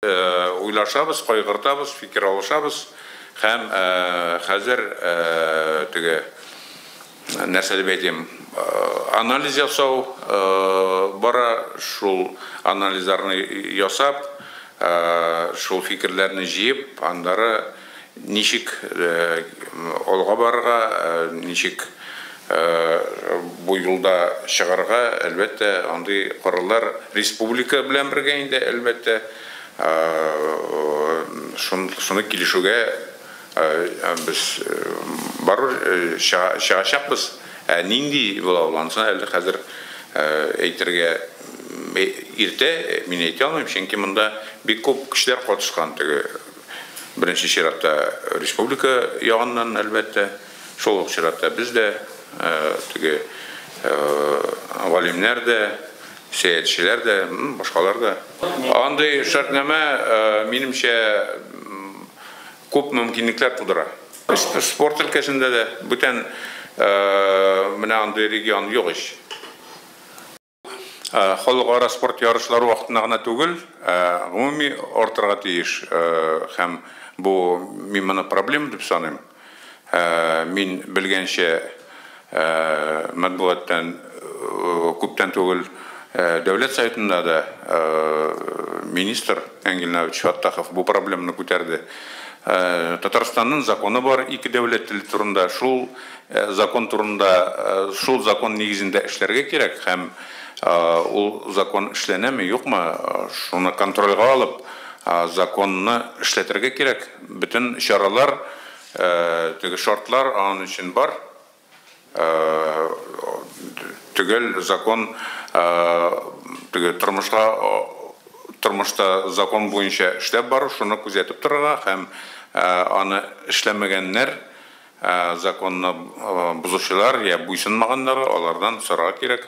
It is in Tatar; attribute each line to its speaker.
Speaker 1: Уйлашабыз, кайгыртабыз, фикер алышабыз һәм хәзер теге нәрсә дип әйтим, анализ ясау бара, шул анализларны ясап, шул фикерләрне җыеп, андары ничек алга барырга, ничек бу юлда чыгарга, әлбәттә, андый карарлар республика белән бергә инде, әлбәттә, шуны килешүгә без барыр чыгачакбыз. Нинди була улансын, әле хәзер әйтергә иртә, мин әйтә алмыйм, чөнки монда бик күп кешеләр катышкан. Беренче чиратта республика ягыннан, әлбәттә, шул ук чиратта без дә, галимнәр дә, сәясәтчеләр дә, башкалар да. Андый шартнама, минемчә, күп мөмкинлекләр тудыра. Спорт өлкәсендә дә бүтән менә андый регион юк ич. Халыкара спорт ярышлары вакытында гына түгел, гомуми артырга тиеш, һәм бу мин моны проблема дип саныйм. Мин белгәнчә матбугаттан күптән түгел Дәүләт Советында да министр Энгель Фаттахов бу проблеманы күтәрде. Татарстанның законы бар, ике дәүләт теле турында, шул закон турында, шул закон нигезендә эшләргә кирәк, һәм ул закон эшләнәме, юкмы, шуны контрольгә алып, законны эшләтергә кирәк. Бүтән чаралар, теге шартлар аның өчен бар. Түгел закон, теге тормышта закон буенча эшләп бару, шуны күзәтеп торырга, һәм аны эшләмәгәннәр, законны бузучылар я буйсынмаганнар, алардан сорарга кирәк.